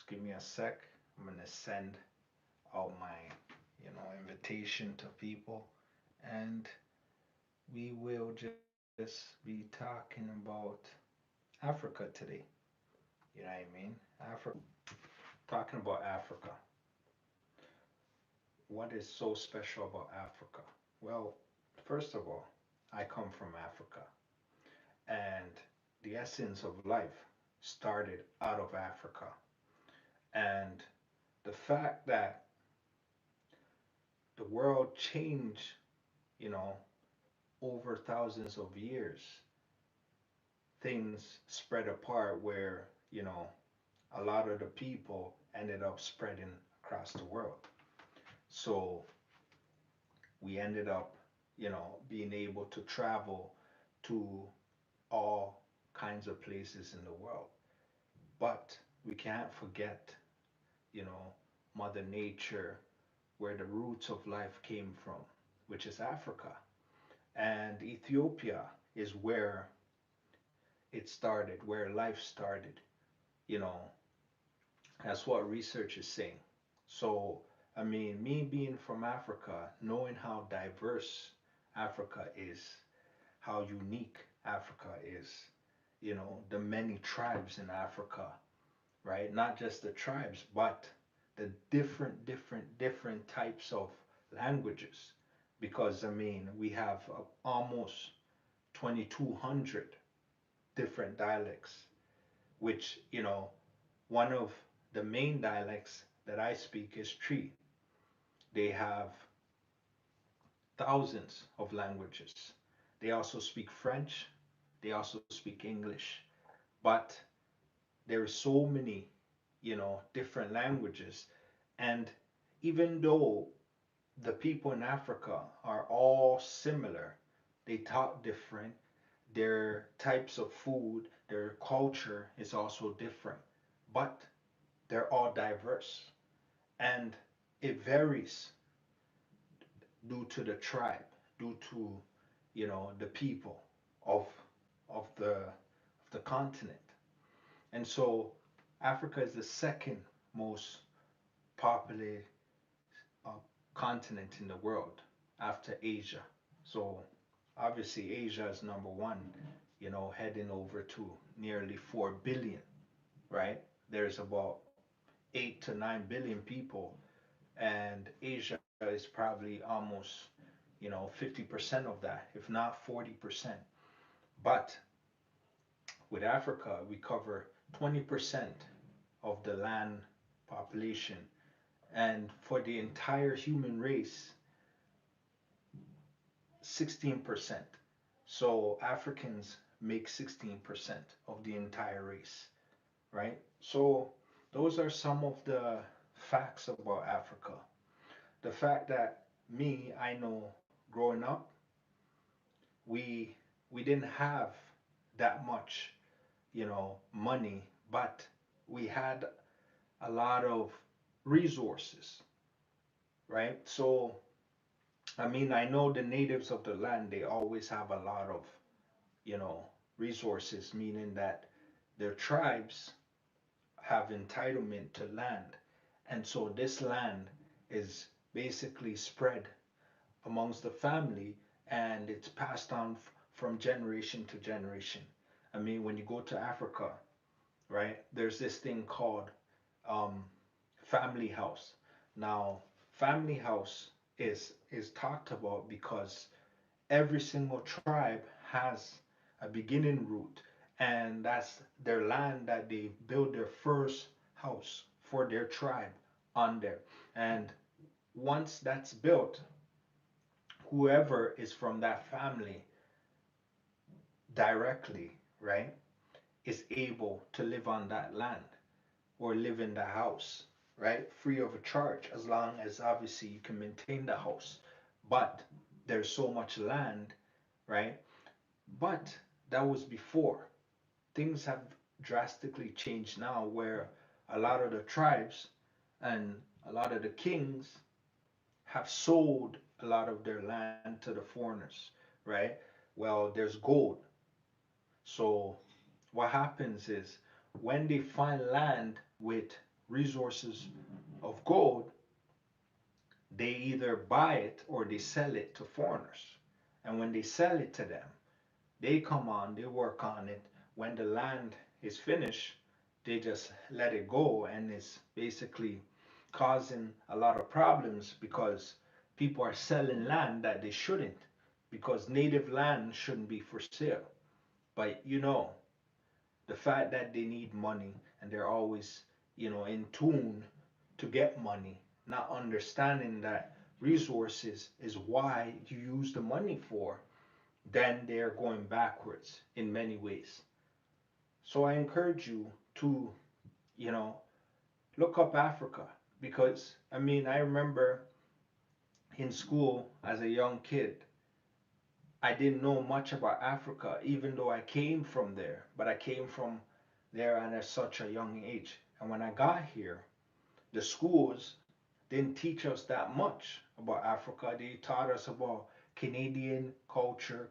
Just give me a sec. I'm gonna send out my, invitation to people, and we will just be talking about Africa today. You know what I mean? Africa. Talking about Africa. What is so special about Africa? Well, first of all, I come from Africa, and the essence of life started out of Africa. And the fact that the world changed, you know, over thousands of years, things spread apart where, a lot of the people ended up spreading across the world. So we ended up, being able to travel to all kinds of places in the world. But we can't forget, you know, Mother Nature, where the roots of life came from, which is Africa. And Ethiopia is where it started, where life started. You know, that's what research is saying. So, I mean, me being from Africa, knowing how diverse Africa is, how unique Africa is, the many tribes in Africa, right? Not just the tribes, but the different types of languages. Because, I mean, we have almost 2,200 different dialects, which, one of the main dialects that I speak is Tree. They have thousands of languages. They also speak French, they also speak English, but there are so many, different languages. And even though the people in Africa are all similar, they talk different, their types of food, their culture is also different, but they're all diverse. And it varies due to the tribe, due to, the people of of the continent. And so Africa is the second most populated uh, continent in the world after Asia. So obviously Asia is number one, heading over to nearly 4 billion, right? There's about 8 to 9 billion people, and Asia is probably almost, 50% of that, if not 40%. But with Africa, we cover 20% of the land population. And for the entire human race, 16%. So Africans make 16% of the entire race, right? So those are some of the facts about Africa. The fact that I know growing up, we we didn't have that much, money, but we had a lot of resources, right? So I mean, I know the natives of the land, they always have a lot of, you know, resources, meaning that their tribes have entitlement to land. And so this land is basically spread amongst the family, and it's passed on from generation to generation. I mean, when you go to Africa, right, there's this thing called um, family house. Now, family house is talked about because every single tribe has a beginning root, and that's their land that they build their first house for their tribe on there. And once that's built, whoever is from that family directly, right, is able to live on that land or live in the house, right, free of a charge, as long as obviously you can maintain the house. But there's so much land, right? But that was before. Things have drastically changed now where a lot of the tribes and a lot of the kings have sold a lot of their land to the foreigners, right? Well, there's gold. So what happens is when they find land with resources of gold, they either buy it or they sell it to foreigners. And when they sell it to them, they come on, they work on it. When the land is finished, they just let it go, and it's basically causing a lot of problems because people are selling land that they shouldn't, because native land shouldn't be for sale. But the fact that they need money and they're always, in tune to get money, not understanding that resources is why you use the money for, then they're going backwards in many ways. So I encourage you to, you know, look up Africa, because I mean, I remember in school as a young kid, I didn't know much about Africa, even though I came from there, but I came from there at such a young age. And when I got here, the schools didn't teach us that much about Africa. They taught us about Canadian culture,